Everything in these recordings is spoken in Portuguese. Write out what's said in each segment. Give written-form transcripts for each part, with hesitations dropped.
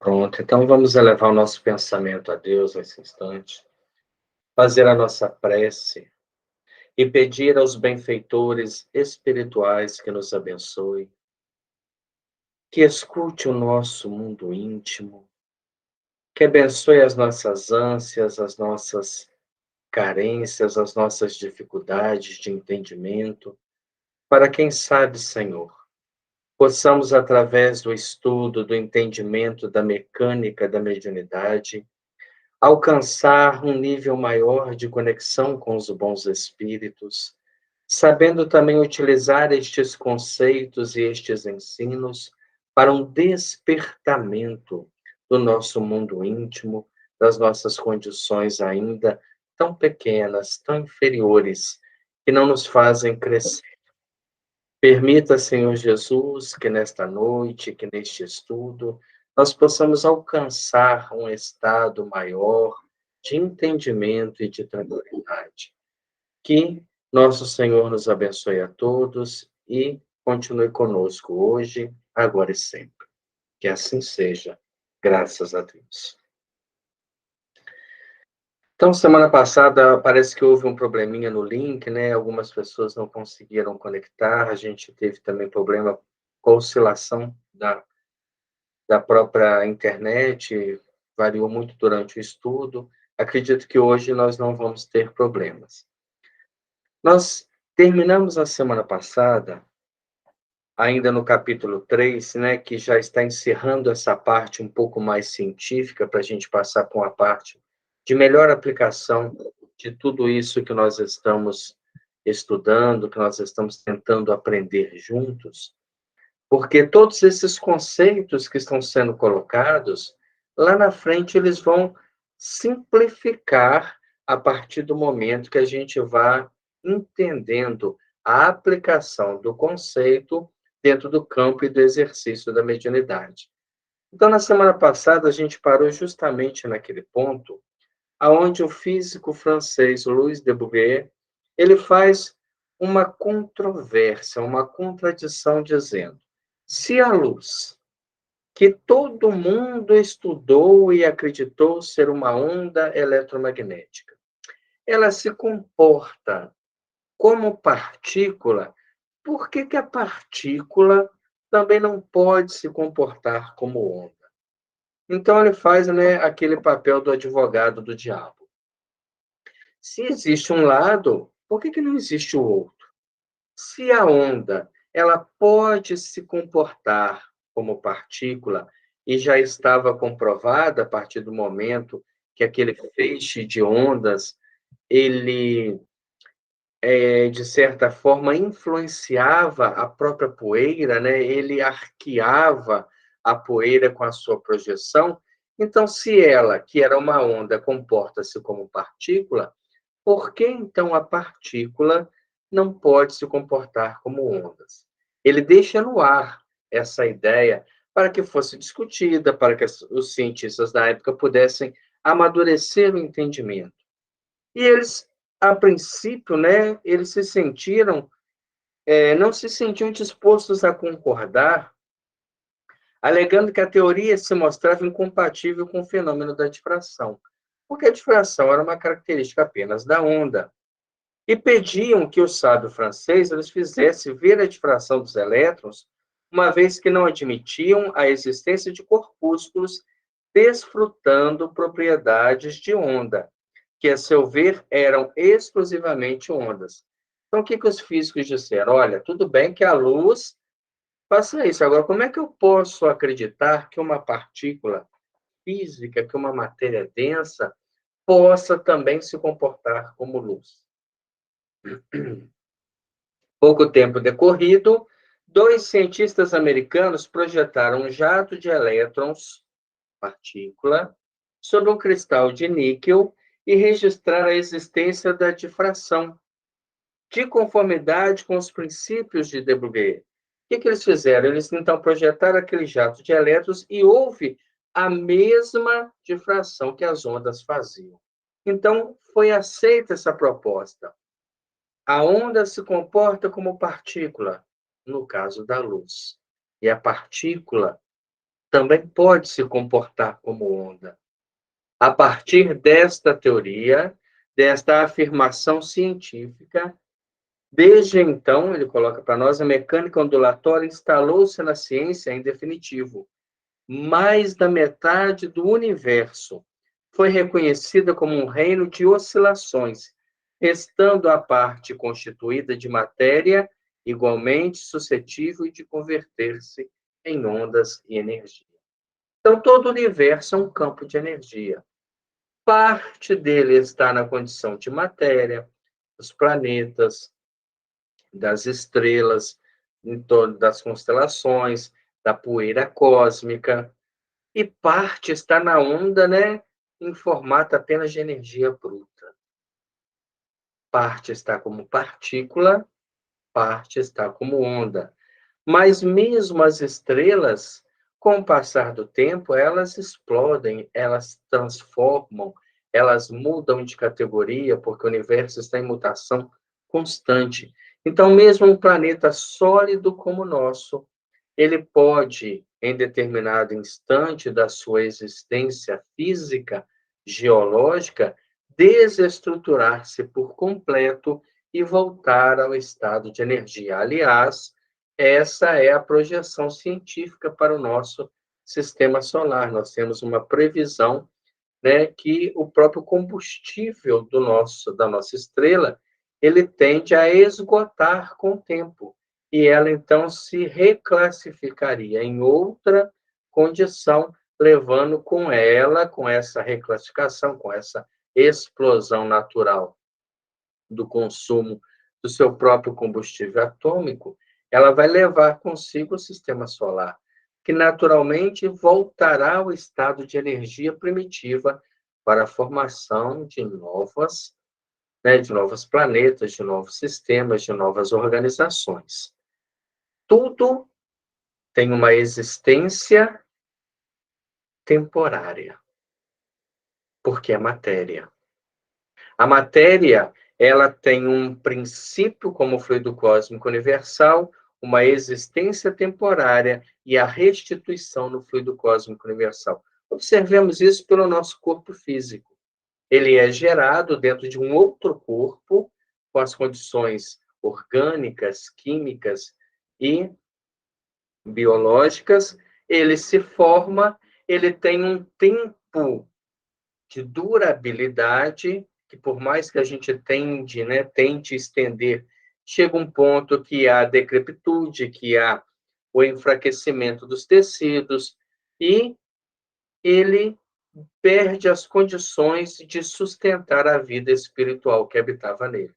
Pronto, então vamos elevar o nosso pensamento a Deus nesse instante, fazer a nossa prece e pedir aos benfeitores espirituais que nos abençoe, que escute o nosso mundo íntimo, que abençoe as nossas ânsias, as nossas carências, as nossas dificuldades de entendimento, para quem sabe, Senhor, possamos, através do estudo, do entendimento da mecânica da mediunidade, alcançar um nível maior de conexão com os bons espíritos, sabendo também utilizar estes conceitos e estes ensinos para um despertamento do nosso mundo íntimo, das nossas condições ainda tão pequenas, tão inferiores, que não nos fazem crescer. Permita, Senhor Jesus, que nesta noite, que neste estudo, nós possamos alcançar um estado maior de entendimento e de tranquilidade. Que nosso Senhor nos abençoe a todos e continue conosco hoje, agora e sempre. Que assim seja, graças a Deus. Então, semana passada parece que houve um probleminha no link, né? Algumas pessoas não conseguiram conectar, a gente teve também problema com a oscilação da própria internet, variou muito durante o estudo. Acredito que hoje nós não vamos ter problemas. Nós terminamos a semana passada, ainda no capítulo 3, né, que já está encerrando essa parte um pouco mais científica, para a gente passar com a parte de melhor aplicação de tudo isso que nós estamos estudando, que nós estamos tentando aprender juntos, porque todos esses conceitos que estão sendo colocados, lá na frente eles vão simplificar a partir do momento que a gente vá entendendo a aplicação do conceito dentro do campo e do exercício da mediunidade. Então, na semana passada, a gente parou justamente naquele ponto aonde o físico francês Louis de Broglie, ele faz uma controvérsia, uma contradição, dizendo: se a luz, que todo mundo estudou e acreditou ser uma onda eletromagnética, ela se comporta como partícula, por que que a partícula também não pode se comportar como onda? Então ele faz, né, aquele papel do advogado do diabo. Se existe um lado, por que que não existe o outro? Se a onda, ela pode se comportar como partícula e já estava comprovada a partir do momento que aquele feixe de ondas, ele, de certa forma, influenciava a própria poeira, né? Ele arqueava a poeira com a sua projeção. Então, se ela, que era uma onda, comporta-se como partícula, por que então a partícula não pode se comportar como ondas? Ele deixa no ar essa ideia para que fosse discutida, para que os cientistas da época pudessem amadurecer o entendimento. E eles, a princípio, né, eles se sentiram, não se sentiam dispostos a concordar, alegando que a teoria se mostrava incompatível com o fenômeno da difração, porque a difração era uma característica apenas da onda. E pediam que o sábio francês eles fizesse ver a difração dos elétrons, uma vez que não admitiam a existência de corpúsculos desfrutando propriedades de onda, que, a seu ver, eram exclusivamente ondas. Então, o que que os físicos disseram? Olha, tudo bem que a luz faça isso. Agora, como é que eu posso acreditar que uma partícula física, que uma matéria densa, possa também se comportar como luz? Pouco tempo decorrido, dois cientistas americanos projetaram um jato de elétrons, partícula, sobre um cristal de níquel e registraram a existência da difração, de conformidade com os princípios de de Broglie. O que que eles fizeram? Eles, então, projetaram aquele jato de elétrons e houve a mesma difração que as ondas faziam. Então, foi aceita essa proposta. A onda se comporta como partícula, no caso da luz. E a partícula também pode se comportar como onda. A partir desta teoria, desta afirmação científica, desde então, ele coloca para nós, a mecânica ondulatória instalou-se na ciência em definitivo. Mais da metade do universo foi reconhecida como um reino de oscilações, restando a parte constituída de matéria igualmente suscetível de converter-se em ondas e energia. Então, todo o universo é um campo de energia. Parte dele está na condição de matéria, dos planetas, das estrelas, em torno das constelações, da poeira cósmica, e parte está na onda, né, em formato apenas de energia bruta. Parte está como partícula, parte está como onda. Mas mesmo as estrelas, com o passar do tempo, elas explodem, elas transformam, elas mudam de categoria, porque o universo está em mutação constante. Então, mesmo um planeta sólido como o nosso, ele pode, em determinado instante da sua existência física, geológica, desestruturar-se por completo e voltar ao estado de energia. Aliás, essa é a projeção científica para o nosso sistema solar. Nós temos uma previsão, né, que o próprio combustível da nossa estrela, ele tende a esgotar com o tempo, e ela então se reclassificaria em outra condição, levando com ela, com essa reclassificação, com essa explosão natural do consumo do seu próprio combustível atômico, ela vai levar consigo o sistema solar, que naturalmente voltará ao estado de energia primitiva para a formação de de novos planetas, de novos sistemas, de novas organizações. Tudo tem uma existência temporária, porque é matéria. A matéria, ela tem um princípio como fluido cósmico universal, uma existência temporária e a restituição no fluido cósmico universal. Observemos isso pelo nosso corpo físico. Ele é gerado dentro de um outro corpo, com as condições orgânicas, químicas e biológicas, ele se forma, ele tem um tempo de durabilidade, que por mais que a gente tente estender, chega um ponto que há decrepitude, que há o enfraquecimento dos tecidos, e ele perde as condições de sustentar a vida espiritual que habitava nele.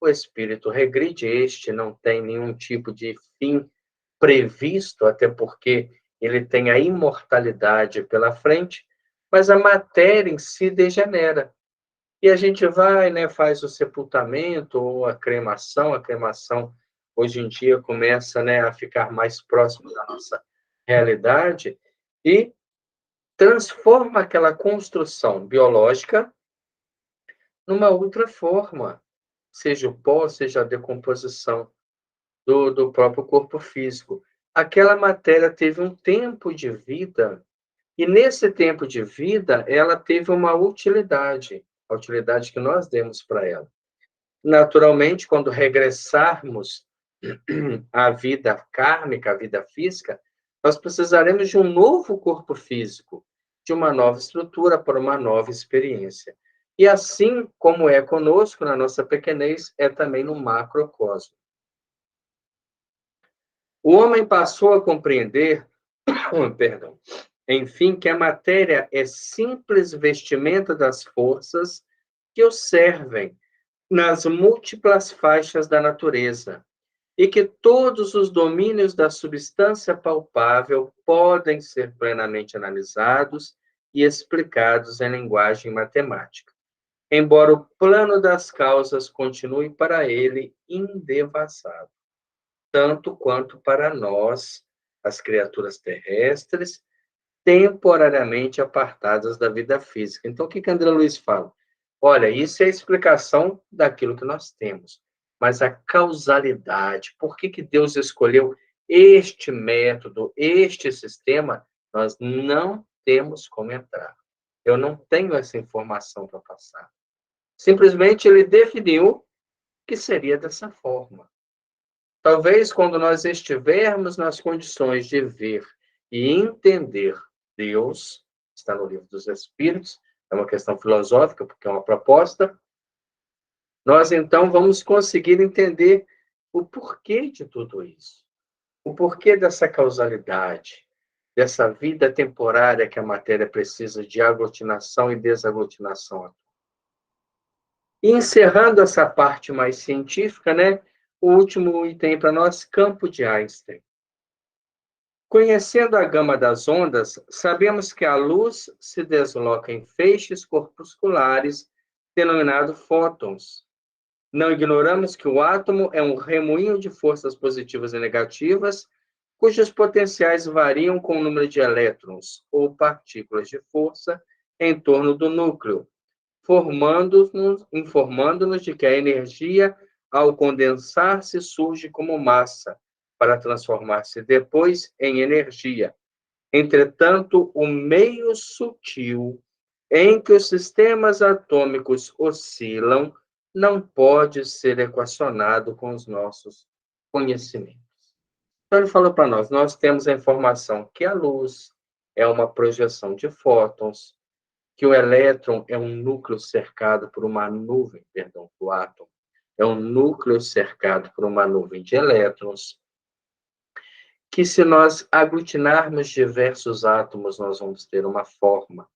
O espírito regride, este não tem nenhum tipo de fim previsto, até porque ele tem a imortalidade pela frente, mas a matéria em si degenera. E a gente vai, né, faz o sepultamento ou a cremação hoje em dia começa, né, a ficar mais próximo da nossa realidade e transforma aquela construção biológica numa outra forma, seja o pó, seja a decomposição do próprio corpo físico. Aquela matéria teve um tempo de vida, e nesse tempo de vida, ela teve uma utilidade, a utilidade que nós demos para ela. Naturalmente, quando regressarmos à vida kármica, à vida física, nós precisaremos de um novo corpo físico, de uma nova estrutura para uma nova experiência. E assim como é conosco, na nossa pequenez, é também no macrocosmo. O homem passou a compreender, perdão, enfim, que a matéria é simples vestimenta das forças que o servem nas múltiplas faixas da natureza, e que todos os domínios da substância palpável podem ser plenamente analisados e explicados em linguagem matemática, embora o plano das causas continue para ele indevassado, tanto quanto para nós, as criaturas terrestres, temporariamente apartadas da vida física. Então, o que André Luiz fala? Olha, isso é a explicação daquilo que nós temos, mas a causalidade, por que Deus escolheu este método, este sistema, Nós não temos como entrar. Eu não tenho essa informação para passar. Simplesmente ele definiu que seria dessa forma. Talvez quando nós estivermos nas condições de ver e entender Deus, está no livro dos Espíritos, é uma questão filosófica, porque é uma proposta, nós então vamos conseguir entender o porquê de tudo isso, o porquê dessa causalidade, dessa vida temporária que a matéria precisa de aglutinação e desaglutinação. E encerrando essa parte mais científica, né, o último item para nós, campo de Einstein. Conhecendo a gama das ondas, sabemos que a luz se desloca em feixes corpusculares denominados fótons. Não ignoramos que o átomo é um remoinho de forças positivas e negativas, cujos potenciais variam com o número de elétrons ou partículas de força em torno do núcleo, informando-nos de que a energia, ao condensar-se, surge como massa, para transformar-se depois em energia. Entretanto, o meio sutil em que os sistemas atômicos oscilam não pode ser equacionado com os nossos conhecimentos. Então, ele falou para nós temos a informação que a luz é uma projeção de fótons, que o elétron é um núcleo cercado por uma nuvem, perdão, o átomo é um núcleo cercado por uma nuvem de elétrons, que se nós aglutinarmos diversos átomos, nós vamos ter uma forma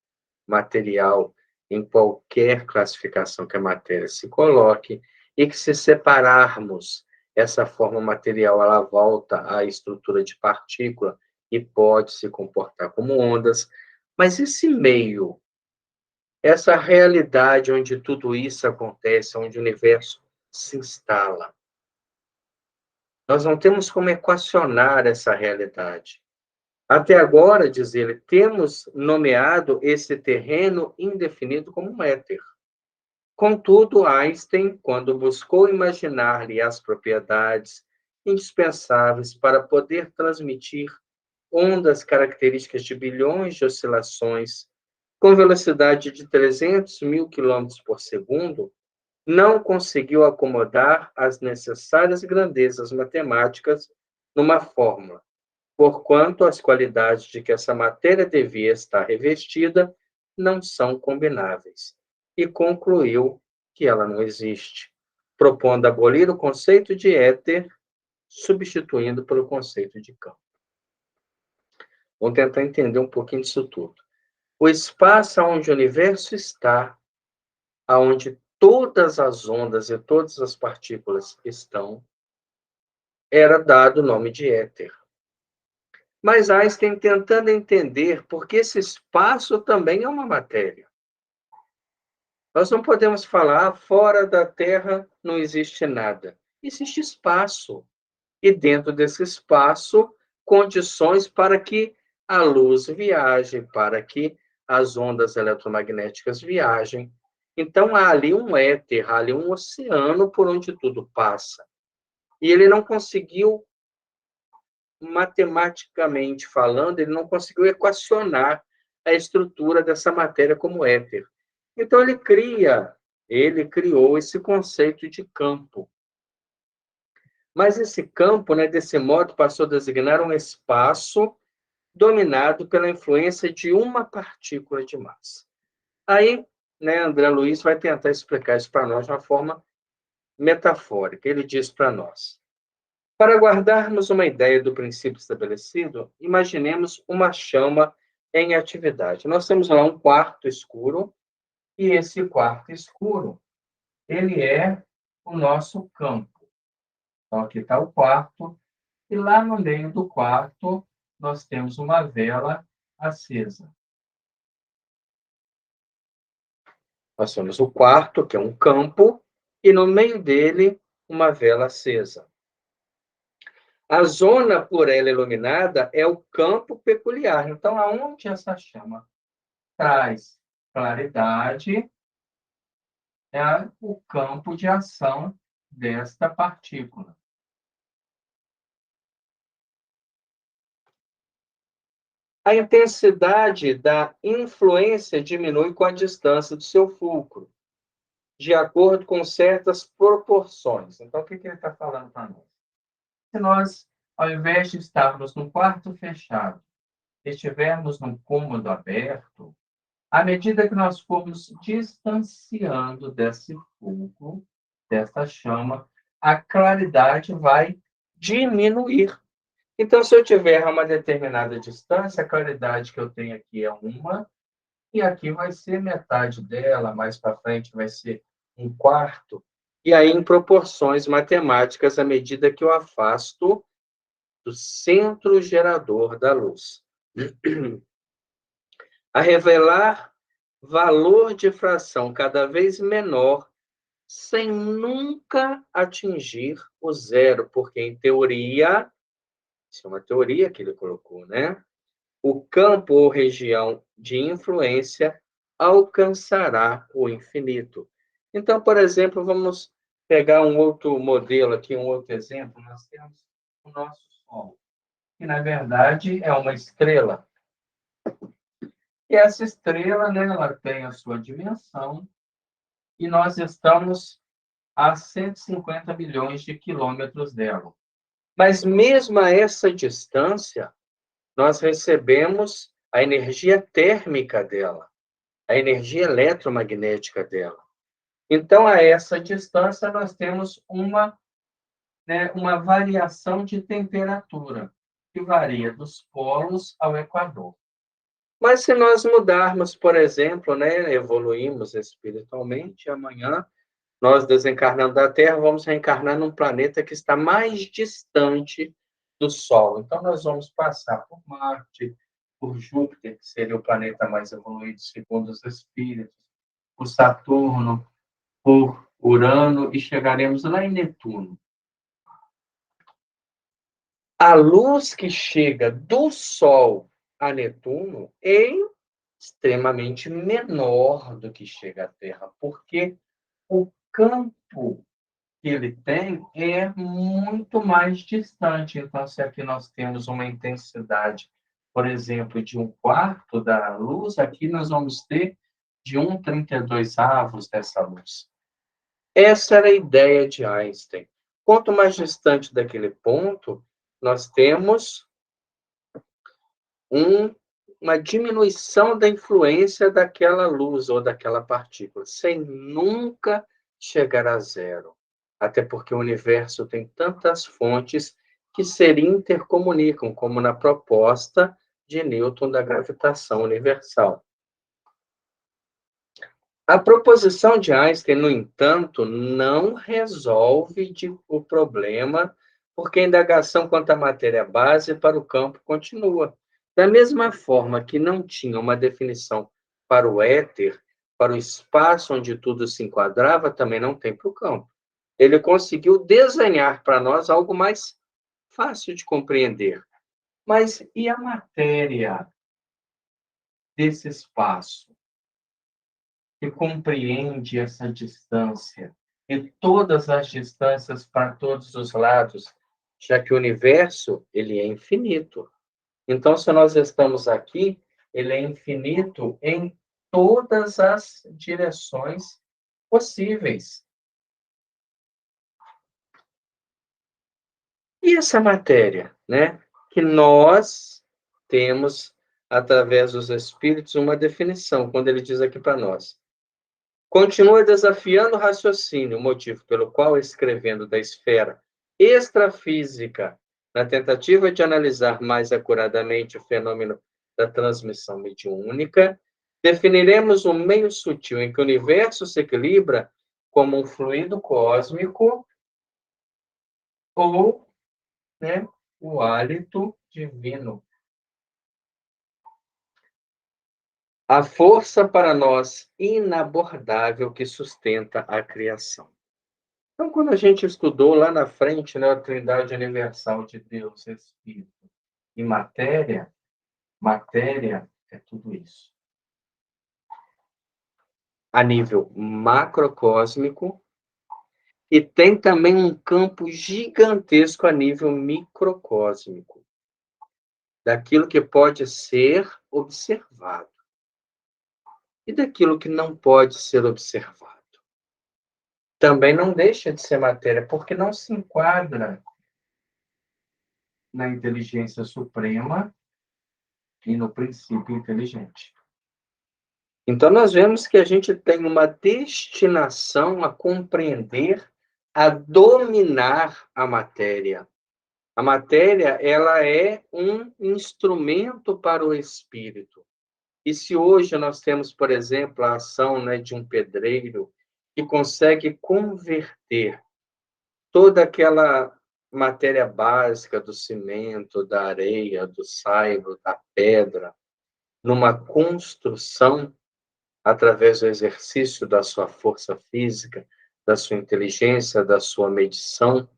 material em qualquer classificação que a matéria se coloque, e que se separarmos essa forma material, ela volta à estrutura de partícula e pode se comportar como ondas. Mas esse meio, essa realidade onde tudo isso acontece, onde o universo se instala, nós não temos como equacionar essa realidade. Até agora, diz ele, temos nomeado esse terreno indefinido como um éter. Contudo, Einstein, quando buscou imaginar-lhe as propriedades indispensáveis para poder transmitir ondas características de bilhões de oscilações com velocidade de 300 mil quilômetros por segundo, não conseguiu acomodar as necessárias grandezas matemáticas numa fórmula, porquanto as qualidades de que essa matéria devia estar revestida não são combináveis, e concluiu que ela não existe, propondo abolir o conceito de éter, substituindo pelo conceito de campo. Vamos tentar entender um pouquinho disso tudo. O espaço onde o universo está, aonde todas as ondas e todas as partículas estão, era dado o nome de éter. Mas Einstein tentando entender por que esse espaço também é uma matéria. Nós não podemos falar, fora da Terra não existe nada. Existe espaço. E dentro desse espaço, condições para que a luz viaje, para que as ondas eletromagnéticas viajem. Então, há ali um éter, há ali um oceano por onde tudo passa. E ele não conseguiu, matematicamente falando, ele não conseguiu equacionar a estrutura dessa matéria como éter. Então, ele criou esse conceito de campo. Mas esse campo, né, desse modo, passou a designar um espaço dominado pela influência de uma partícula de massa. Aí, né, André Luiz vai tentar explicar isso para nós de uma forma metafórica. Ele diz para nós: para guardarmos uma ideia do princípio estabelecido, imaginemos uma chama em atividade. Nós temos lá um quarto escuro, e esse quarto escuro, ele é o nosso campo. Então, aqui está o quarto, e lá no meio do quarto, nós temos uma vela acesa. Nós temos o quarto, que é um campo, e no meio dele, uma vela acesa. A zona por ela iluminada é o campo peculiar. Então, aonde essa chama traz claridade, é o campo de ação desta partícula. A intensidade da influência diminui com a distância do seu fulcro, de acordo com certas proporções. Então, o que ele está falando para nós? Se nós, ao invés de estarmos num quarto fechado, estivermos num cômodo aberto, à medida que nós formos distanciando desse fogo, dessa chama, a claridade vai diminuir. Então, se eu tiver a uma determinada distância, a claridade que eu tenho aqui é uma, e aqui vai ser metade dela, mais para frente vai ser um quarto, e aí em proporções matemáticas à medida que eu afasto do centro gerador da luz. A revelar valor de fração cada vez menor, sem nunca atingir o zero, porque, em teoria, isso é uma teoria que ele colocou, né? O campo ou região de influência alcançará o infinito. Então, por exemplo, vamos pegar um outro modelo aqui, um outro exemplo. Nós temos o nosso Sol, que, na verdade, é uma estrela. E essa estrela, né, ela tem a sua dimensão, e nós estamos a 150 milhões de quilômetros dela. Mas mesmo a essa distância, nós recebemos a energia térmica dela, a energia eletromagnética dela. Então, a essa distância, nós temos uma variação de temperatura, que varia dos polos ao Equador. Mas se nós mudarmos, por exemplo, né, evoluímos espiritualmente, amanhã nós desencarnando da Terra, vamos reencarnar num planeta que está mais distante do Sol. Então, nós vamos passar por Marte, por Júpiter, que seria o planeta mais evoluído, segundo os espíritos, por Saturno, por Urano, e chegaremos lá em Netuno. A luz que chega do Sol a Netuno é extremamente menor do que chega à Terra, porque o campo que ele tem é muito mais distante. Então, se aqui nós temos uma intensidade, por exemplo, de um quarto da luz, aqui nós vamos ter de 1,32 dessa luz. Essa era a ideia de Einstein. Quanto mais distante daquele ponto, nós temos uma diminuição da influência daquela luz ou daquela partícula, sem nunca chegar a zero. Até porque o universo tem tantas fontes que se intercomunicam, como na proposta de Newton da gravitação universal. A proposição de Einstein, no entanto, não resolve o problema, porque a indagação quanto à matéria base para o campo continua. Da mesma forma que não tinha uma definição para o éter, para o espaço onde tudo se enquadrava, também não tem para o campo. Ele conseguiu desenhar para nós algo mais fácil de compreender. Mas e a matéria desse espaço, que compreende essa distância e todas as distâncias para todos os lados, já que o universo ele é infinito. Então, se nós estamos aqui, ele é infinito em todas as direções possíveis. E essa matéria, né, que nós temos, através dos espíritos, uma definição, quando ele diz aqui para nós: continua desafiando o raciocínio, o motivo pelo qual, escrevendo da esfera extrafísica, na tentativa de analisar mais acuradamente o fenômeno da transmissão mediúnica, definiremos um meio sutil em que o universo se equilibra como um fluido cósmico ou, né, o hálito divino. A força para nós inabordável que sustenta a criação. Então, quando a gente estudou lá na frente, né, a Trindade Universal de Deus, Espírito e matéria, matéria é tudo isso. A nível macrocósmico, e tem também um campo gigantesco a nível microcósmico. daquilo que pode ser observado e daquilo que não pode ser observado. Também não deixa de ser matéria, porque não se enquadra na inteligência suprema e no princípio inteligente. Então, nós vemos que a gente tem uma destinação a compreender, a dominar a matéria. A matéria, ela é um instrumento para o espírito. E se hoje nós temos, por exemplo, a ação, né, de um pedreiro que consegue converter toda aquela matéria básica do cimento, da areia, do saibro, da pedra, numa construção através do exercício da sua força física, da sua inteligência, da sua medição,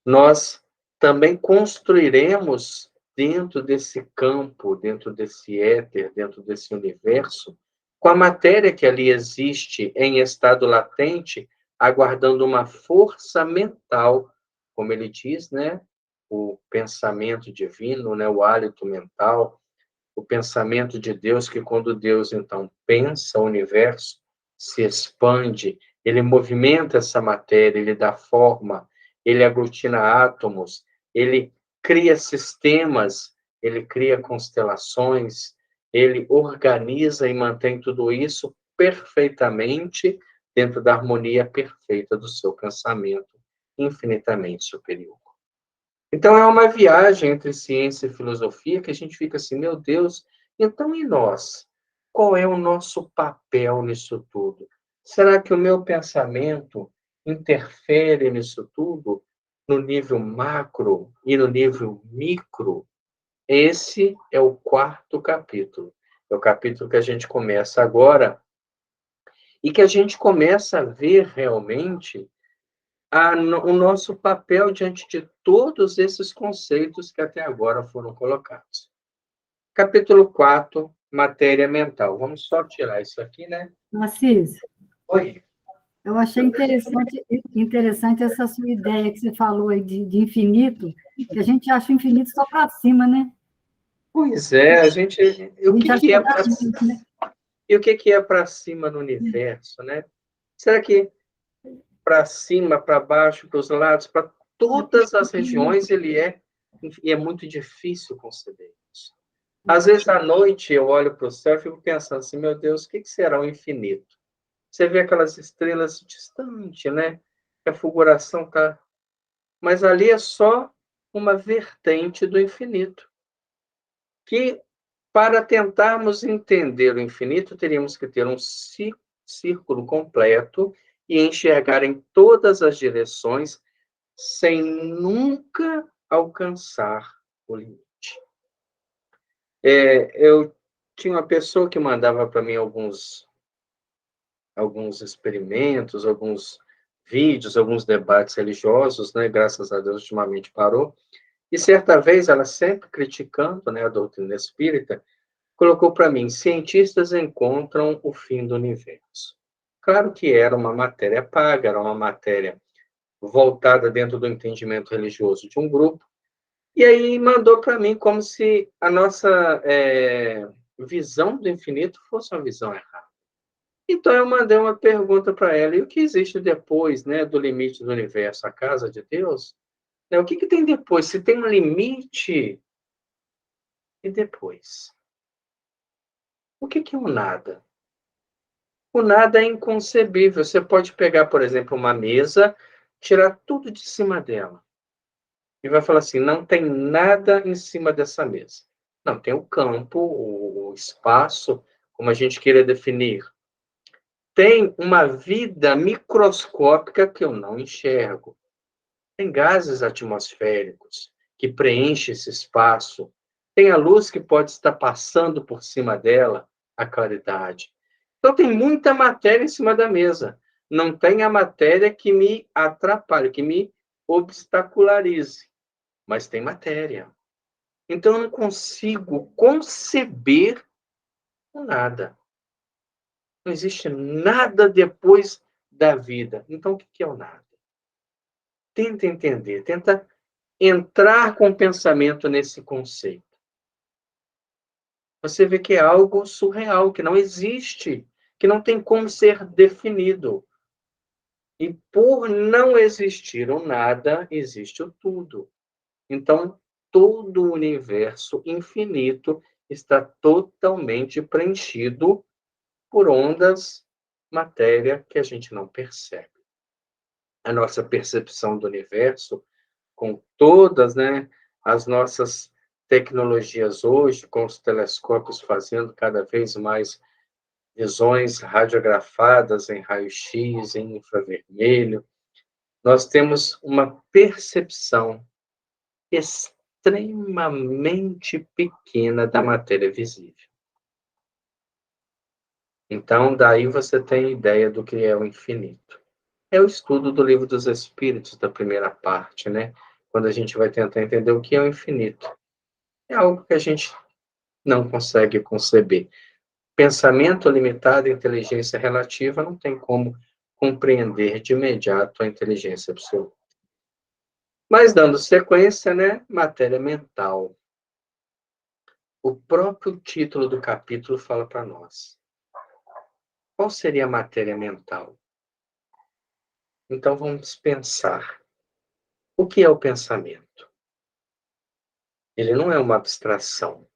nós também construiremos dentro desse campo, dentro desse éter, dentro desse universo, com a matéria que ali existe em estado latente, aguardando uma força mental, como ele diz, né? O pensamento divino, né? O hálito mental, o pensamento de Deus, que quando Deus, então, pensa o universo, se expande, ele movimenta essa matéria, ele dá forma, ele aglutina átomos, ele cria sistemas, ele cria constelações, ele organiza e mantém tudo isso perfeitamente dentro da harmonia perfeita do seu pensamento infinitamente superior. Então, é uma viagem entre ciência e filosofia que a gente fica assim, meu Deus, então e nós? Qual é o nosso papel nisso tudo? Será que o meu pensamento interfere nisso tudo, no nível macro e no nível micro? Esse é o quarto capítulo. É o capítulo que a gente começa agora e que a gente começa a ver realmente o nosso papel diante de todos esses conceitos que até agora foram colocados. Capítulo 4, matéria mental. Vamos só tirar isso aqui, né? Assis, Oi. eu achei interessante essa sua ideia que você falou aí de infinito, que a gente acha o infinito só para cima, né? Pois é, a gente. A O gente que, acha que que é é para para cima, né? e o que, que é para cima no universo, né? Será que para cima, para baixo, para os lados, para todas as regiões ele é, e é muito difícil conceber isso. Às vezes, à noite, eu olho para o céu e fico pensando assim, meu Deus, o que será o infinito? Você vê aquelas estrelas distantes, né? Que a fulguração está... Mas ali é só uma vertente do infinito. Que, para tentarmos entender o infinito, teríamos que ter um círculo completo e enxergar em todas as direções, sem nunca alcançar o limite. Eu tinha uma pessoa que mandava para mim alguns experimentos, alguns vídeos, alguns debates religiosos, né? Graças a Deus, ultimamente parou. E certa vez, ela sempre criticando, né, a doutrina espírita, colocou para mim: cientistas encontram o fim do universo. Claro que era uma matéria paga, era uma matéria voltada dentro do entendimento religioso de um grupo, e aí mandou para mim como se a nossa visão do infinito fosse uma visão errada. Então, eu mandei uma pergunta para ela: e o que existe depois, né, do limite do universo? A casa de Deus? Né, o que, que tem depois? Se tem um limite, e depois? O que, que é o nada? O nada é inconcebível. Você pode pegar, por exemplo, uma mesa, tirar tudo de cima dela, e vai falar assim: não tem nada em cima dessa mesa. Não, tem o campo, o espaço, como a gente queira definir. Tem uma vida microscópica que eu não enxergo. Tem gases atmosféricos que preenchem esse espaço. Tem a luz que pode estar passando por cima dela, a claridade. Então, tem muita matéria em cima da mesa. Não tem a matéria que me atrapalhe, que me obstacularize. Mas tem matéria. Então, eu não consigo conceber o nada. Não existe nada depois da vida. Então, o que é o nada? Tenta entender, tenta entrar com o pensamento nesse conceito. Você vê que é algo surreal, que não existe, que não tem como ser definido. E por não existir o nada, existe o tudo. Então, todo o universo infinito está totalmente preenchido por ondas, matéria que a gente não percebe. A nossa percepção do universo, com todas, né, as nossas tecnologias hoje, com os telescópios fazendo cada vez mais visões radiografadas em raio-x, em infravermelho, nós temos uma percepção extremamente pequena da matéria visível. Então, daí você tem ideia do que é o infinito. É o estudo do Livro dos Espíritos, da primeira parte, né? Quando a gente vai tentar entender o que é o infinito. É algo que a gente não consegue conceber. Pensamento limitado, inteligência relativa, não tem como compreender de imediato a inteligência absoluta. Mas, dando sequência, né? Matéria mental. O próprio título do capítulo fala para nós. Qual seria a matéria mental? Então, vamos pensar. O que é o pensamento? Ele não é uma abstração.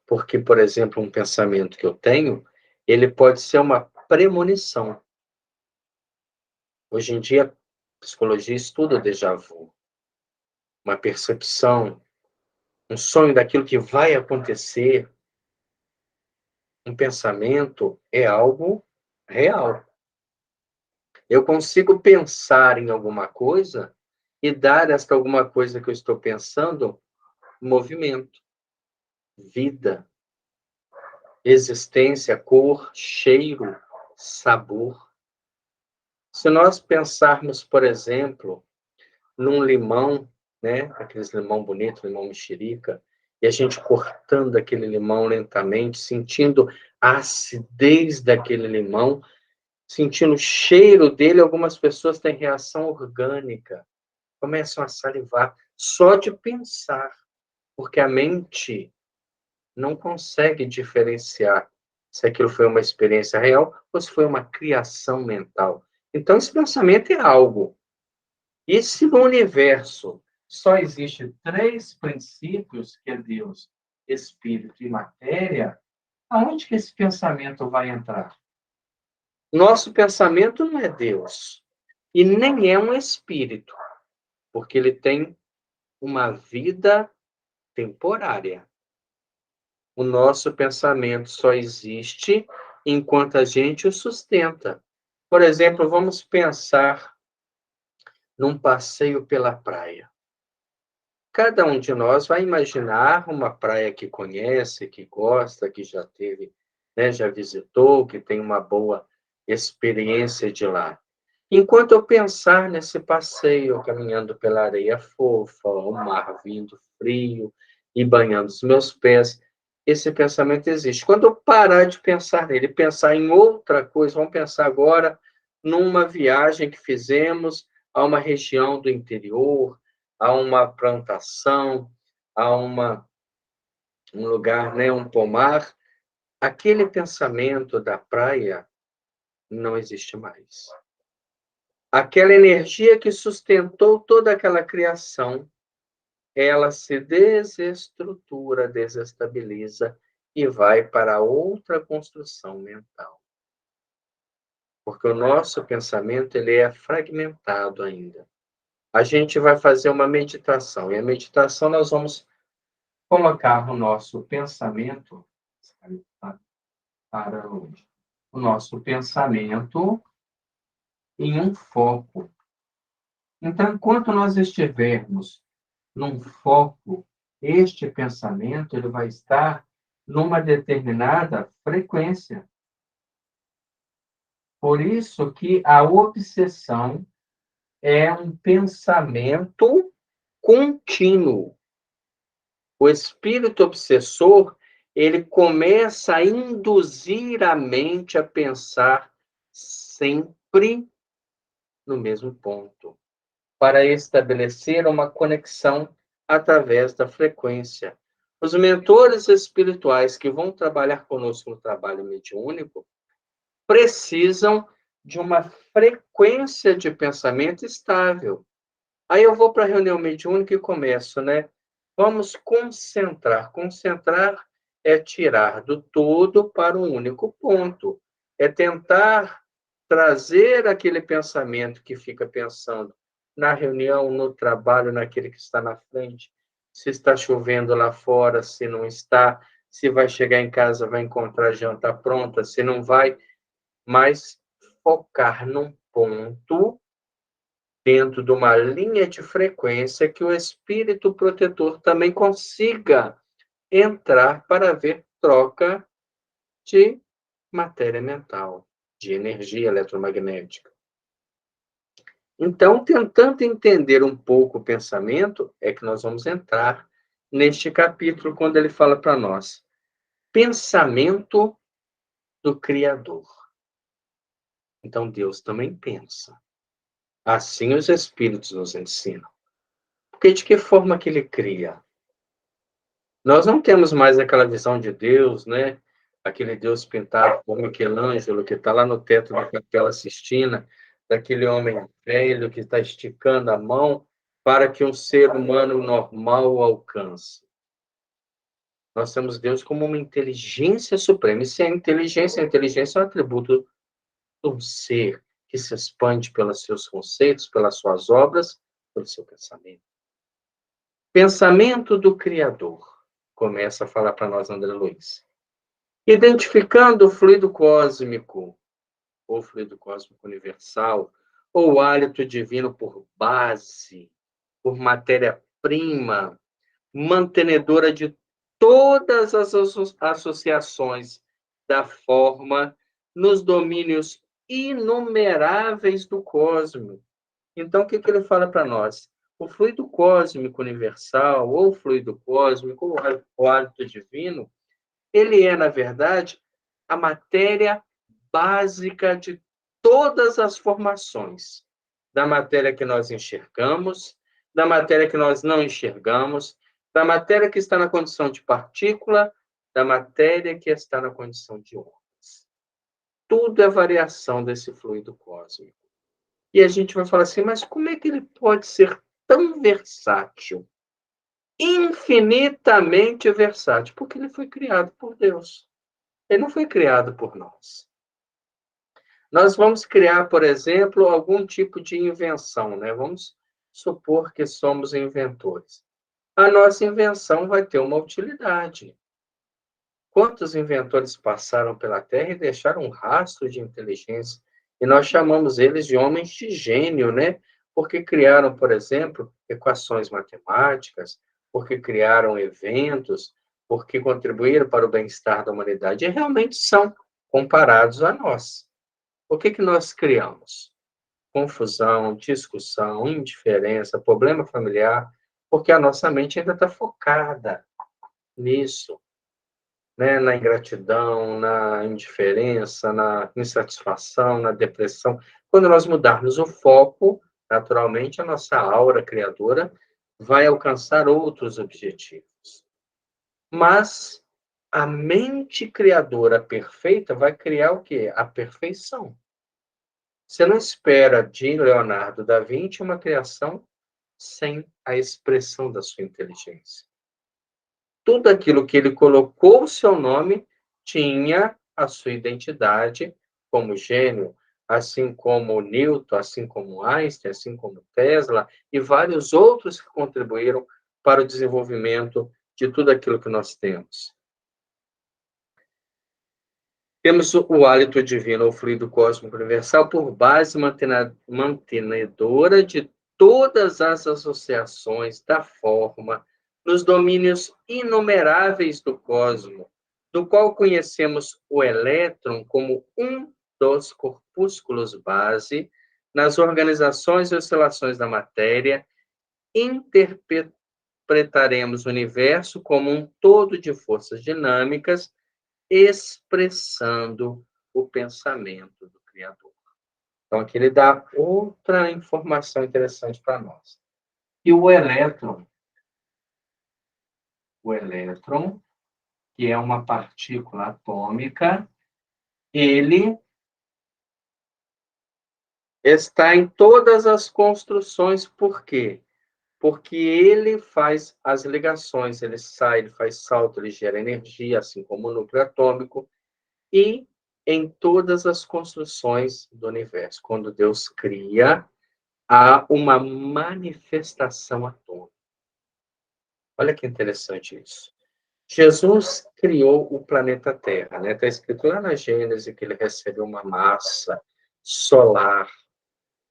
Porque, por exemplo, um pensamento que eu tenho, ele pode ser uma premonição. Hoje em dia, a psicologia estuda o déjà vu, uma percepção, um sonho daquilo que vai acontecer. Um pensamento é algo real. Eu consigo pensar em alguma coisa e dar esta alguma coisa que eu estou pensando movimento, vida, existência, cor, cheiro, sabor. Se nós pensarmos, por exemplo, num limão, né, aqueles limão bonito, limão mexerica, e a gente cortando aquele limão lentamente, sentindo a acidez daquele limão, sentindo o cheiro dele, algumas pessoas têm reação orgânica, começam a salivar só de pensar, porque a mente não consegue diferenciar se aquilo foi uma experiência real ou se foi uma criação mental. Então, esse pensamento é algo. E se no universo só existe três princípios, que é Deus, Espírito e matéria, aonde que esse pensamento vai entrar? Nosso pensamento não é Deus. E nem é um espírito, porque ele tem uma vida temporária. O nosso pensamento só existe enquanto a gente o sustenta. Por exemplo, vamos pensar num passeio pela praia. Cada um de nós vai imaginar uma praia que conhece, que gosta, que já teve, né, já visitou, que tem uma boa experiência de lá. Enquanto eu pensar nesse passeio, caminhando pela areia fofa, o mar vindo frio e banhando os meus pés, esse pensamento existe. Quando eu parar de pensar nele, pensar em outra coisa, vamos pensar agora numa viagem que fizemos a uma região do interior, a uma plantação, a um lugar, né, um pomar, aquele pensamento da praia não existe mais. Aquela energia que sustentou toda aquela criação, ela se desestrutura, desestabiliza e vai para outra construção mental. Porque o nosso pensamento ele é fragmentado ainda. A gente vai fazer uma meditação, e a meditação nós vamos colocar o nosso pensamento para onde? O nosso pensamento em um foco. Então, enquanto nós estivermos num foco, este pensamento ele vai estar numa determinada frequência. Por isso que a obsessão é um pensamento contínuo. O espírito obsessor, ele começa a induzir a mente a pensar sempre no mesmo ponto, para estabelecer uma conexão através da frequência. Os mentores espirituais que vão trabalhar conosco no trabalho mediúnico precisam de uma frequência de pensamento estável. Aí eu vou para a reunião mediúnica e começo, né? Vamos concentrar. Concentrar é tirar do todo para um único ponto. É tentar trazer aquele pensamento que fica pensando na reunião, no trabalho, naquele que está na frente, se está chovendo lá fora, se não está, se vai chegar em casa, vai encontrar a janta pronta, se não vai, mas focar num ponto dentro de uma linha de frequência que o espírito protetor também consiga entrar para ver troca de matéria mental, de energia eletromagnética. Então, tentando entender um pouco o pensamento, é que nós vamos entrar neste capítulo, quando ele fala para nós: pensamento do Criador. Então, Deus também pensa. Assim os Espíritos nos ensinam. Porque de que forma que ele cria? Nós não temos mais aquela visão de Deus, né? Aquele Deus pintado por Michelangelo, que está lá no teto da Capela Sistina, daquele homem velho que está esticando a mão para que um ser humano normal o alcance. Nós temos Deus como uma inteligência suprema. E se a inteligência é um atributo de um ser que se expande pelos seus conceitos, pelas suas obras, pelo seu pensamento. Pensamento do Criador. Começa a falar para nós André Luiz. Identificando o fluido cósmico, ou fluido cósmico universal, ou o hálito divino por base, por matéria-prima, mantenedora de todas as associações da forma nos domínios inumeráveis do cosmos. Então, o que ele fala para nós? O fluido cósmico universal, ou fluido cósmico, ou o hálito divino, ele é, na verdade, a matéria básica de todas as formações. Da matéria que nós enxergamos, da matéria que nós não enxergamos, da matéria que está na condição de partícula, da matéria que está na condição de ondas. Tudo é variação desse fluido cósmico. E a gente vai falar assim, mas como é que ele pode ser tão versátil? Infinitamente versátil, porque ele foi criado por Deus. Ele não foi criado por nós. Nós vamos criar, por exemplo, algum tipo de invenção, né? Vamos supor que somos inventores. A nossa invenção vai ter uma utilidade. Quantos inventores passaram pela Terra e deixaram um rastro de inteligência? E nós chamamos eles de homens de gênio, né? Porque criaram, por exemplo, equações matemáticas, porque criaram eventos, porque contribuíram para o bem-estar da humanidade. E realmente são comparados a nós. O que nós criamos? Confusão, discussão, indiferença, problema familiar, porque a nossa mente ainda está focada nisso, né? Na ingratidão, na indiferença, na insatisfação, na depressão. Quando nós mudarmos o foco, naturalmente, a nossa aura criadora vai alcançar outros objetivos. Mas a mente criadora perfeita vai criar o quê? A perfeição. Você não espera de Leonardo da Vinci uma criação sem a expressão da sua inteligência. Tudo aquilo que ele colocou o seu nome tinha a sua identidade como gênio, assim como Newton, assim como Einstein, assim como Tesla e vários outros que contribuíram para o desenvolvimento de tudo aquilo que nós temos. Temos o hálito divino, o fluido cósmico universal, por base mantenedora de todas as associações da forma, nos domínios inumeráveis do cosmos, do qual conhecemos o elétron como um dos corpúsculos base, nas organizações e oscilações da matéria, interpretaremos o universo como um todo de forças dinâmicas, expressando o pensamento do Criador. Então, aqui ele dá outra informação interessante para nós. E o elétron, o elétron, que é uma partícula atômica, ele está em todas as construções. Por quê? Porque ele faz as ligações, ele sai, ele faz salto, ele gera energia, assim como o núcleo atômico, e em todas as construções do universo. Quando Deus cria, há uma manifestação atômica. Olha que interessante isso. Jesus criou o planeta Terra, né? Está escrito lá na Gênesis que ele recebeu uma massa solar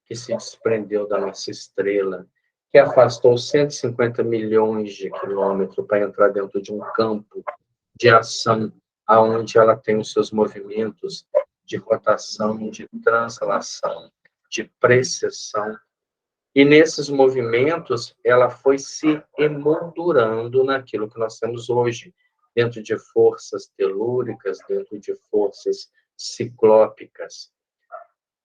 que se desprendeu da nossa estrela, que afastou 150 milhões de quilômetros para entrar dentro de um campo de ação, aonde ela tem os seus movimentos de rotação, de translação, de precessão. E nesses movimentos, ela foi se emoldurando naquilo que nós temos hoje, dentro de forças telúricas, dentro de forças ciclópicas,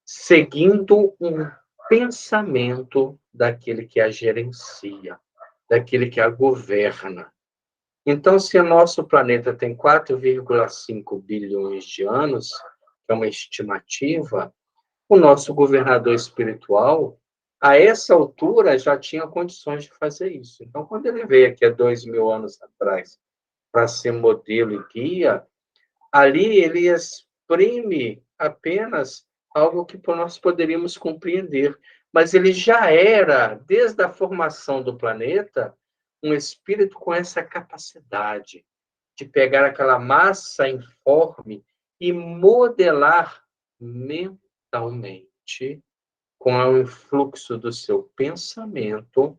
seguindo um pensamento daquele que a gerencia, daquele que a governa. Então, se o nosso planeta tem 4,5 bilhões de anos, que é uma estimativa, o nosso governador espiritual, a essa altura, já tinha condições de fazer isso. Então, quando ele veio aqui há 2.000 anos atrás para ser modelo e guia, ali ele exprime apenas algo que nós poderíamos compreender. Mas ele já era, desde a formação do planeta, um espírito com essa capacidade de pegar aquela massa informe e modelar mentalmente, com o influxo do seu pensamento,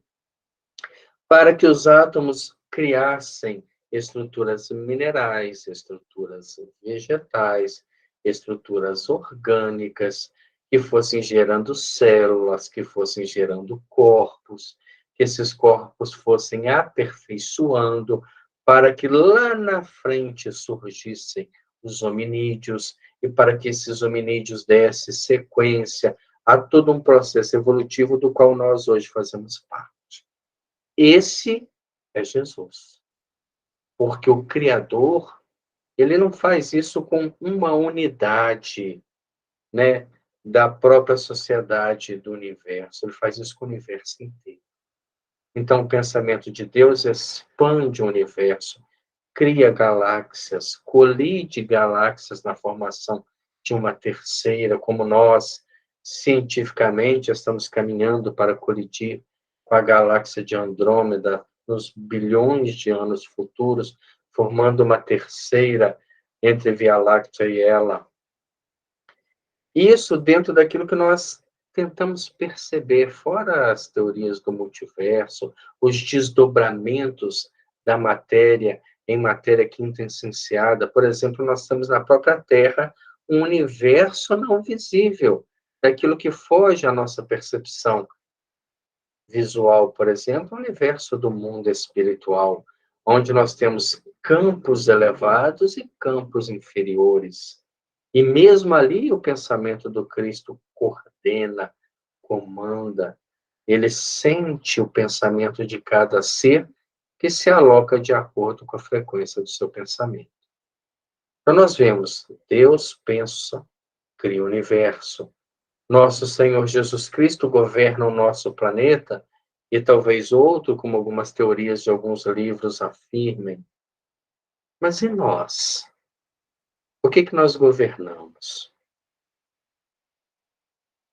para que os átomos criassem estruturas minerais, estruturas vegetais, estruturas orgânicas, que fossem gerando células, que fossem gerando corpos, que esses corpos fossem aperfeiçoando, para que lá na frente surgissem os hominídeos, e para que esses hominídeos dessem sequência a todo um processo evolutivo do qual nós hoje fazemos parte. Esse é Jesus. Porque o Criador, ele não faz isso com uma unidade, né, da própria sociedade do universo, ele faz isso com o universo inteiro. Então, o pensamento de Deus expande o universo, cria galáxias, colide galáxias na formação de uma terceira, como nós, cientificamente, estamos caminhando para colidir com a galáxia de Andrômeda nos bilhões de anos futuros, formando uma terceira entre Via Láctea e ela. Isso dentro daquilo que nós tentamos perceber, fora as teorias do multiverso, os desdobramentos da matéria em matéria quintessenciada. Por exemplo, nós temos na própria Terra um universo não visível, daquilo que foge à nossa percepção visual, por exemplo, o universo do mundo espiritual, onde nós temos campos elevados e campos inferiores. E mesmo ali o pensamento do Cristo coordena, comanda, ele sente o pensamento de cada ser que se aloca de acordo com a frequência do seu pensamento. Então nós vemos, Deus pensa, cria o universo. Nosso Senhor Jesus Cristo governa o nosso planeta, e talvez outro, como algumas teorias de alguns livros afirmem. Mas e nós? O que nós governamos?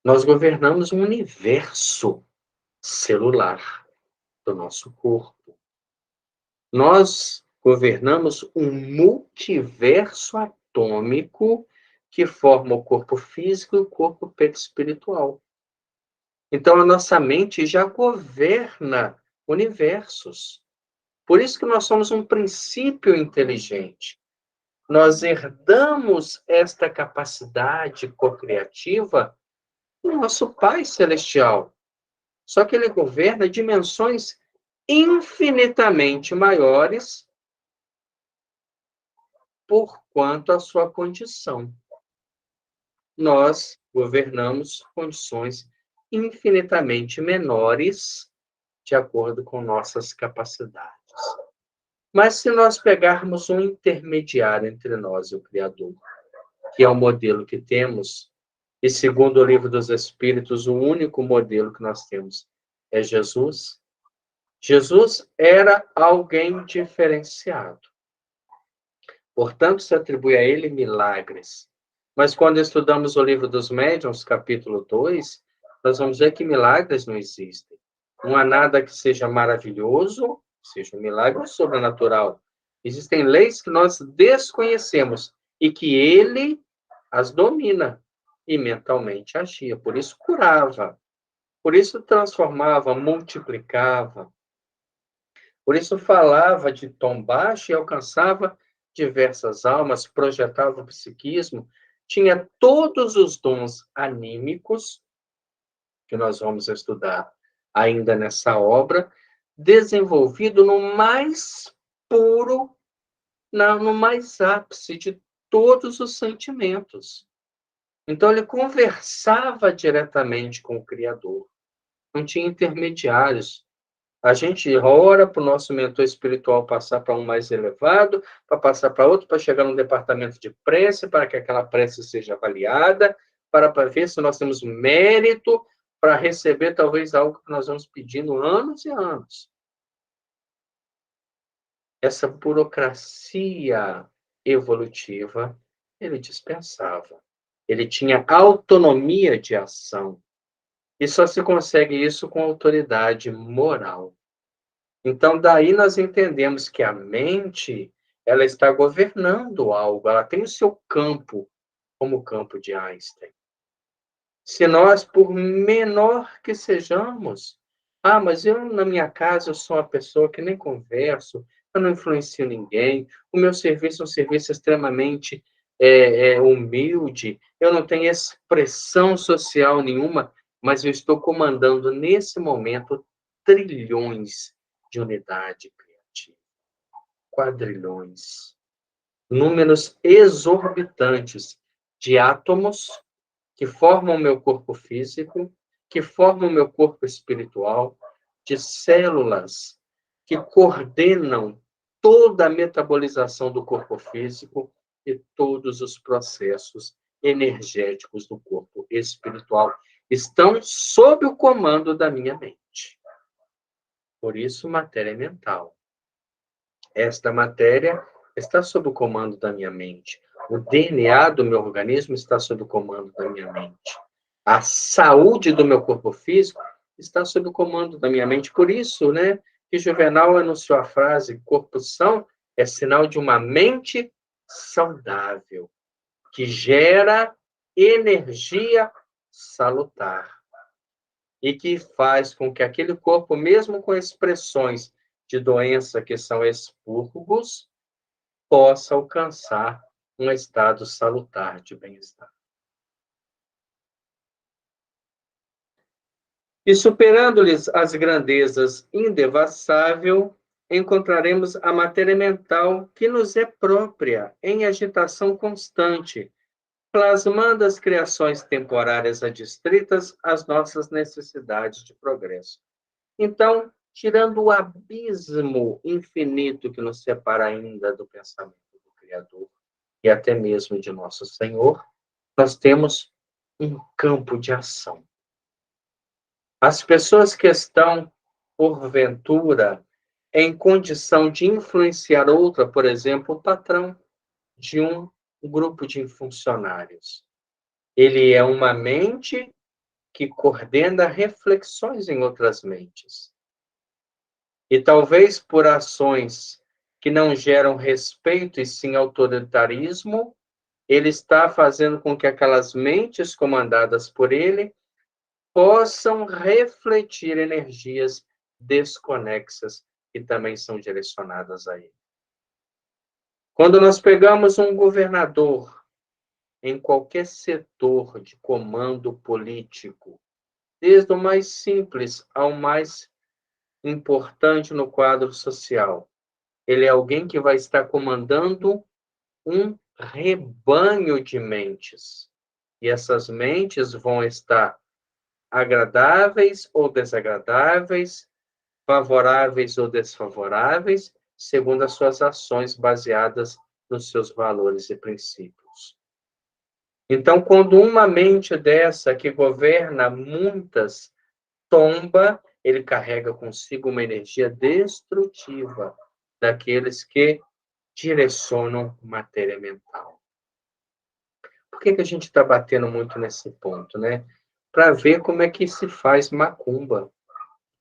Nós governamos um universo celular do nosso corpo. Nós governamos um multiverso atômico que forma o corpo físico e o corpo perispiritual. Então, a nossa mente já governa universos. Por isso que nós somos um princípio inteligente. Nós herdamos esta capacidade cocriativa do nosso Pai Celestial. Só que ele governa dimensões infinitamente maiores por quanto à sua condição. Nós governamos condições infinitamente menores de acordo com nossas capacidades. Mas se nós pegarmos um intermediário entre nós e o Criador, que é o modelo que temos, e segundo o Livro dos Espíritos, o único modelo que nós temos é Jesus. Jesus era alguém diferenciado. Portanto, se atribui a ele milagres. Mas quando estudamos o Livro dos Médiuns, capítulo 2, nós vamos ver que milagres não existem. Não há nada que seja maravilhoso, seja um milagre sobrenatural. Existem leis que nós desconhecemos e que ele as domina e mentalmente agia. Por isso curava, por isso transformava, multiplicava, por isso falava de tom baixo e alcançava diversas almas, projetava o psiquismo, tinha todos os dons anímicos, que nós vamos estudar ainda nessa obra, desenvolvido no mais puro, no mais ápice de todos os sentimentos. Então, ele conversava diretamente com o Criador. Não tinha intermediários. A gente ora para o nosso mentor espiritual passar para um mais elevado, para passar para outro, para chegar no departamento de prece, para que aquela prece seja avaliada, para ver se nós temos mérito para receber talvez algo que nós vamos pedindo anos e anos. Essa burocracia evolutiva, ele dispensava. Ele tinha autonomia de ação. E só se consegue isso com autoridade moral. Então, daí nós entendemos que a mente, ela está governando algo, ela tem o seu campo, como o campo de Einstein. Se nós, por menor que sejamos, mas eu, na minha casa, eu sou uma pessoa que nem converso, eu não influencio ninguém, o meu serviço é um serviço extremamente humilde, eu não tenho expressão social nenhuma, mas eu estou comandando, nesse momento, trilhões de unidade criativa. Quadrilhões. Números exorbitantes de átomos que formam o meu corpo físico, que formam o meu corpo espiritual, de células que coordenam toda a metabolização do corpo físico e todos os processos energéticos do corpo espiritual estão sob o comando da minha mente. Por isso, matéria mental. Esta matéria está sob o comando da minha mente. O DNA do meu organismo está sob o comando da minha mente. A saúde do meu corpo físico está sob o comando da minha mente. Por isso, que Juvenal anunciou a frase: corpo são é sinal de uma mente saudável, que gera energia salutar e que faz com que aquele corpo, mesmo com expressões de doença que são expurgos, possa alcançar um estado salutar de bem-estar. E superando-lhes as grandezas indevassável, encontraremos a matéria mental que nos é própria, em agitação constante, plasmando as criações temporárias adstritas às nossas necessidades de progresso. Então, tirando o abismo infinito que nos separa ainda do pensamento do Criador e até mesmo de nosso Senhor, nós temos um campo de ação. As pessoas que estão, porventura, em condição de influenciar outra, por exemplo, o patrão de um grupo de funcionários. Ele é uma mente que coordena reflexões em outras mentes. E talvez por ações que não geram respeito e sim autoritarismo, ele está fazendo com que aquelas mentes comandadas por ele possam refletir energias desconexas que também são direcionadas a ele. Quando nós pegamos um governador em qualquer setor de comando político, desde o mais simples ao mais importante no quadro social, ele é alguém que vai estar comandando um rebanho de mentes. E essas mentes vão estar agradáveis ou desagradáveis, favoráveis ou desfavoráveis, segundo as suas ações baseadas nos seus valores e princípios. Então, quando uma mente dessa que governa muitas tomba, ele carrega consigo uma energia destrutiva daqueles que direcionam matéria mental. Por que a gente está batendo muito nesse ponto, né? Para ver como é que se faz macumba.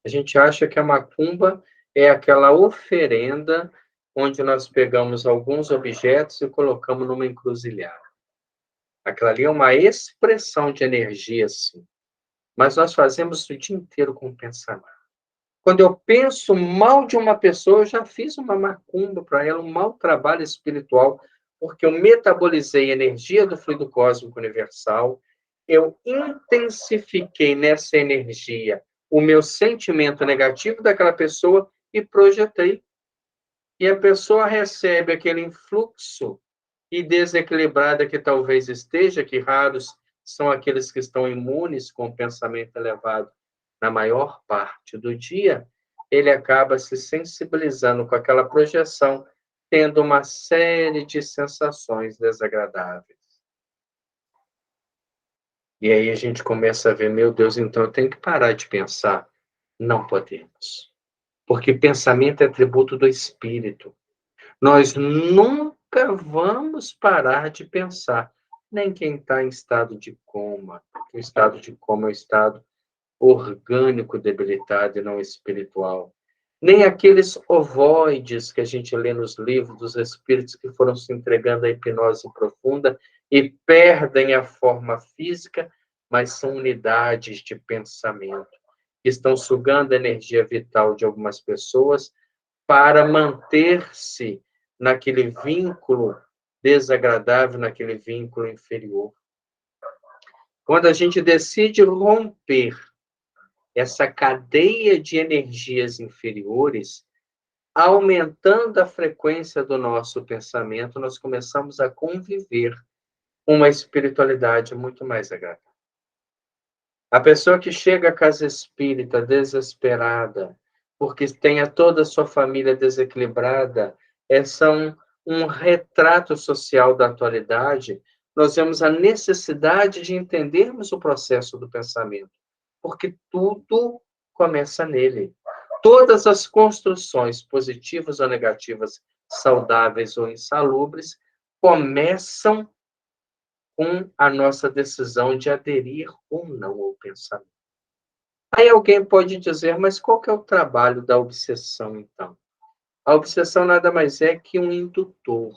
A gente acha que a macumba é aquela oferenda onde nós pegamos alguns objetos e colocamos numa encruzilhada. Aquela ali é uma expressão de energia, sim. Mas nós fazemos o dia inteiro com o pensamento. Quando eu penso mal de uma pessoa, eu já fiz uma macumba para ela, um mau trabalho espiritual, porque eu metabolizei a energia do fluido cósmico universal, eu intensifiquei nessa energia o meu sentimento negativo daquela pessoa e projetei. E a pessoa recebe aquele influxo e desequilibrada que talvez esteja, que raros são aqueles que estão imunes com o pensamento elevado na maior parte do dia, ele acaba se sensibilizando com aquela projeção, tendo uma série de sensações desagradáveis. E aí a gente começa a ver, meu Deus, então eu tenho que parar de pensar. Não podemos. Porque pensamento é atributo do espírito. Nós nunca vamos parar de pensar. Nem quem está em estado de coma. O estado de coma é um estado orgânico debilitado e não espiritual. Nem aqueles ovoides que a gente lê nos livros dos espíritos que foram se entregando à hipnose profunda e perdem a forma física, mas são unidades de pensamento que estão sugando a energia vital de algumas pessoas para manter-se naquele vínculo desagradável, naquele vínculo inferior. Quando a gente decide romper essa cadeia de energias inferiores, aumentando a frequência do nosso pensamento, nós começamos a conviver com uma espiritualidade muito mais agradável. A pessoa que chega à casa espírita desesperada, porque tem toda a sua família desequilibrada, são um retrato social da atualidade. Nós vemos a necessidade de entendermos o processo do pensamento, porque tudo começa nele. Todas as construções, positivas ou negativas, saudáveis ou insalubres, começam com a nossa decisão de aderir ou não ao pensamento. Aí alguém pode dizer, mas qual que é o trabalho da obsessão, então? A obsessão nada mais é que um indutor,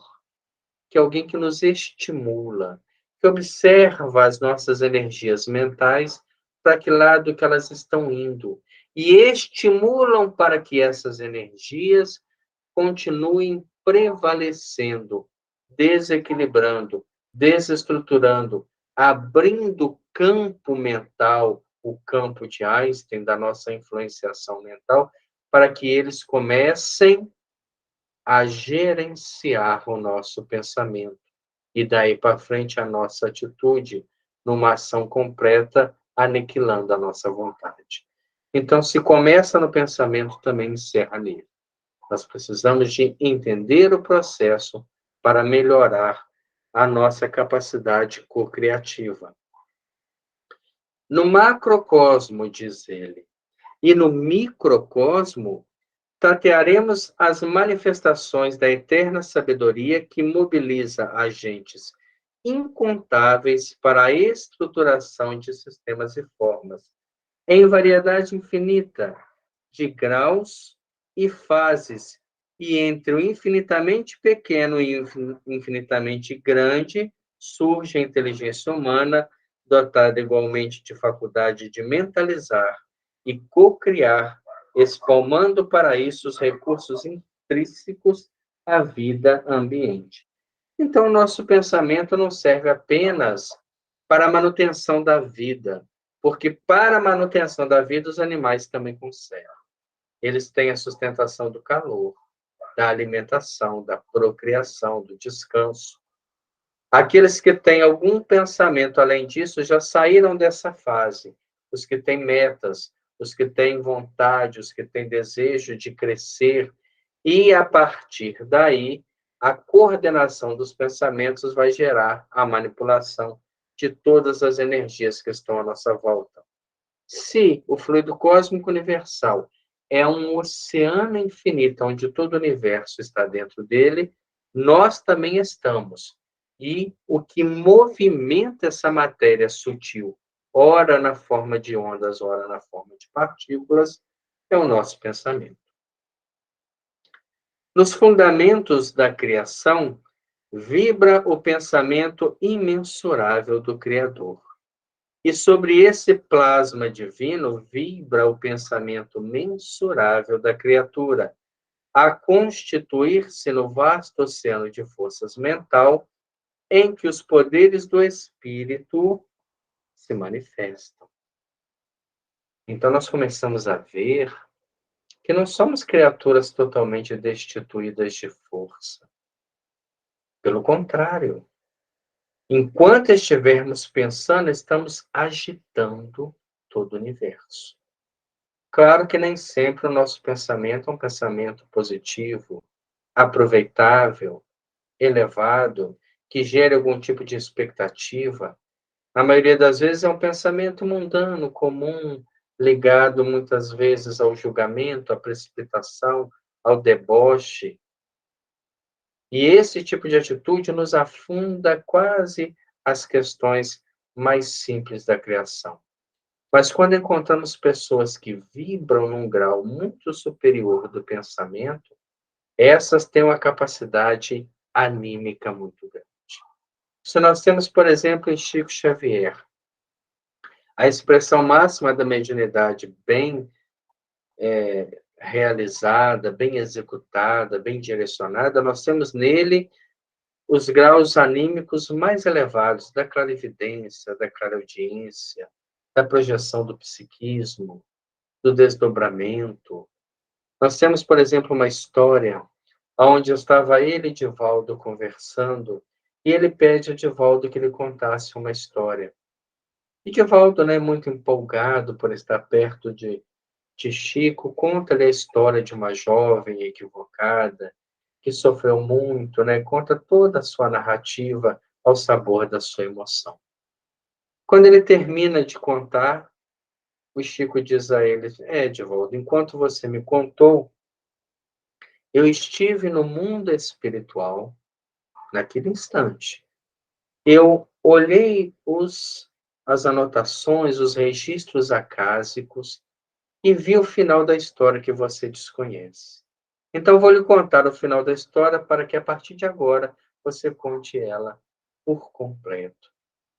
que é alguém que nos estimula, que observa as nossas energias mentais para que lado que elas estão indo e estimulam para que essas energias continuem prevalecendo, desequilibrando, desestruturando, abrindo campo mental, o campo de Einstein, da nossa influenciação mental, para que eles comecem a gerenciar o nosso pensamento. E daí para frente a nossa atitude, numa ação completa, aniquilando a nossa vontade. Então, se começa no pensamento, também encerra nele. Nós precisamos de entender o processo para melhorar a nossa capacidade co-criativa. No macrocosmo, diz ele, e no microcosmo, tatearemos as manifestações da eterna sabedoria que mobiliza agentes incontáveis para a estruturação de sistemas e formas, em variedade infinita de graus e fases, e entre o infinitamente pequeno e o infinitamente grande surge a inteligência humana, dotada igualmente de faculdade de mentalizar e co-criar, espalmando para isso os recursos intrínsecos à vida ambiente. Então, o nosso pensamento não serve apenas para a manutenção da vida, porque para a manutenção da vida os animais também conservam. Eles têm a sustentação do calor, da alimentação, da procriação, do descanso. Aqueles que têm algum pensamento além disso já saíram dessa fase. Os que têm metas, os que têm vontade, os que têm desejo de crescer E, a partir daí, a coordenação dos pensamentos vai gerar a manipulação de todas as energias que estão à nossa volta. Se o fluido cósmico universal é um oceano infinito, onde todo o universo está dentro dele, nós também estamos. E o que movimenta essa matéria sutil, ora na forma de ondas, ora na forma de partículas, é o nosso pensamento. Nos fundamentos da criação, vibra o pensamento imensurável do Criador. E sobre esse plasma divino vibra o pensamento mensurável da criatura, a constituir-se no vasto oceano de forças mental em que os poderes do espírito se manifestam. Então, nós começamos a ver que não somos criaturas totalmente destituídas de força. Pelo contrário, enquanto estivermos pensando, estamos agitando todo o universo. Claro que nem sempre o nosso pensamento é um pensamento positivo, aproveitável, elevado, que gere algum tipo de expectativa. Na maioria das vezes é um pensamento mundano, comum, ligado muitas vezes ao julgamento, à precipitação, ao deboche. E esse tipo de atitude nos afunda quase as questões mais simples da criação. Mas quando encontramos pessoas que vibram num grau muito superior do pensamento, essas têm uma capacidade anímica muito grande. Se nós temos, por exemplo, em Chico Xavier, a expressão máxima da mediunidade bem realizada, bem executada, bem direcionada, nós temos nele os graus anímicos mais elevados da clarividência, da clareaudiência, da projeção do psiquismo, do desdobramento. Nós temos, por exemplo, uma história onde estava ele e Divaldo conversando, e ele pede a Divaldo que lhe contasse uma história. E Divaldo, né, muito empolgado por estar perto de Chico, conta-lhe a história de uma jovem equivocada, que sofreu muito, né? Conta toda a sua narrativa ao sabor da sua emoção. Quando ele termina de contar, o Chico diz a ele: Divaldo, enquanto você me contou, eu estive no mundo espiritual naquele instante. Eu olhei as anotações, os registros acásicos e vi o final da história que você desconhece. Então, vou lhe contar o final da história para que, a partir de agora, você conte ela por completo.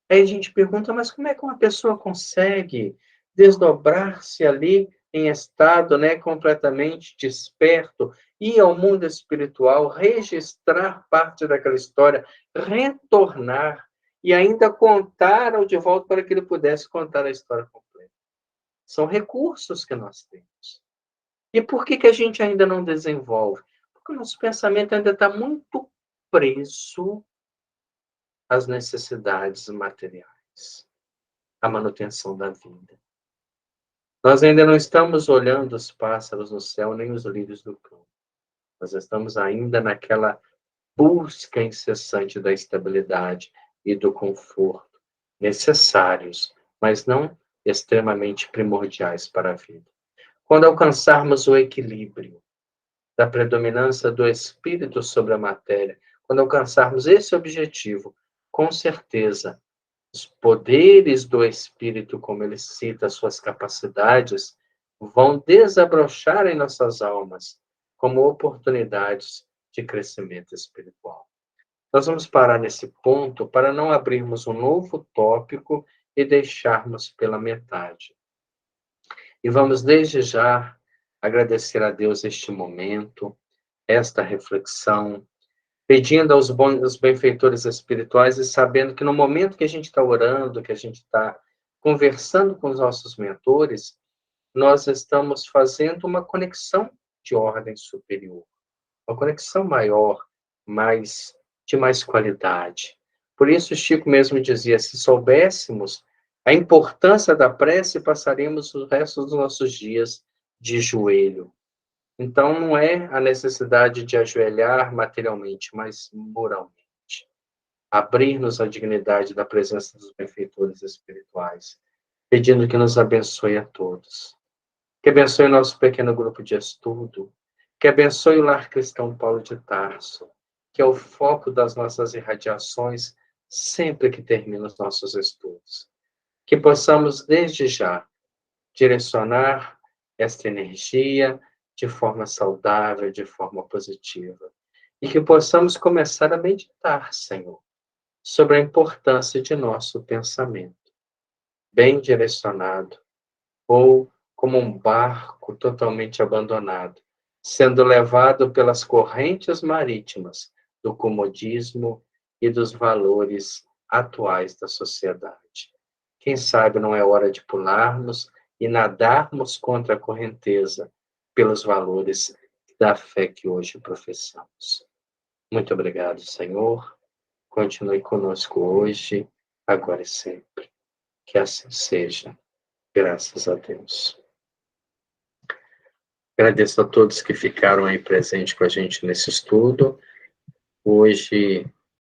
Aí a gente pergunta, mas como é que uma pessoa consegue desdobrar-se ali em estado, né, completamente desperto, ir ao mundo espiritual, registrar parte daquela história, retornar e ainda contar ao de volta para que ele pudesse contar a história completa? São recursos que nós temos. E por que a gente ainda não desenvolve? Porque o nosso pensamento ainda está muito preso às necessidades materiais, à manutenção da vida. Nós ainda não estamos olhando os pássaros no céu, nem os lírios do campo. Nós estamos ainda naquela busca incessante da estabilidade e do conforto, necessários, mas não extremamente primordiais para a vida. Quando alcançarmos o equilíbrio da predominância do espírito sobre a matéria, quando alcançarmos esse objetivo, com certeza, os poderes do espírito, como ele cita, suas capacidades, vão desabrochar em nossas almas como oportunidades de crescimento espiritual. Nós vamos parar nesse ponto para não abrirmos um novo tópico e deixarmos pela metade. E vamos, desde já, agradecer a Deus este momento, esta reflexão, pedindo aos benfeitores espirituais e sabendo que no momento que a gente está orando, que a gente está conversando com os nossos mentores, nós estamos fazendo uma conexão de ordem superior, uma conexão maior, de mais qualidade. Por isso, Chico mesmo dizia, se soubéssemos a importância da prece, passaríamos o resto dos nossos dias de joelho. Então, não é a necessidade de ajoelhar materialmente, mas moralmente. Abrir-nos à dignidade da presença dos benfeitores espirituais, pedindo que nos abençoe a todos. Que abençoe nosso pequeno grupo de estudo, que abençoe o Lar Cristão Paulo de Tarso, que é o foco das nossas irradiações sempre que termina os nossos estudos. Que possamos, desde já, direcionar esta energia de forma saudável, de forma positiva. E que possamos começar a meditar, Senhor, sobre a importância de nosso pensamento, bem direcionado, ou como um barco totalmente abandonado, sendo levado pelas correntes marítimas do comodismo e dos valores atuais da sociedade. Quem sabe não é hora de pularmos e nadarmos contra a correnteza pelos valores da fé que hoje professamos. Muito obrigado, Senhor. Continue conosco hoje, agora e sempre. Que assim seja. Graças a Deus. Agradeço a todos que ficaram aí presentes com a gente nesse estudo. Hoje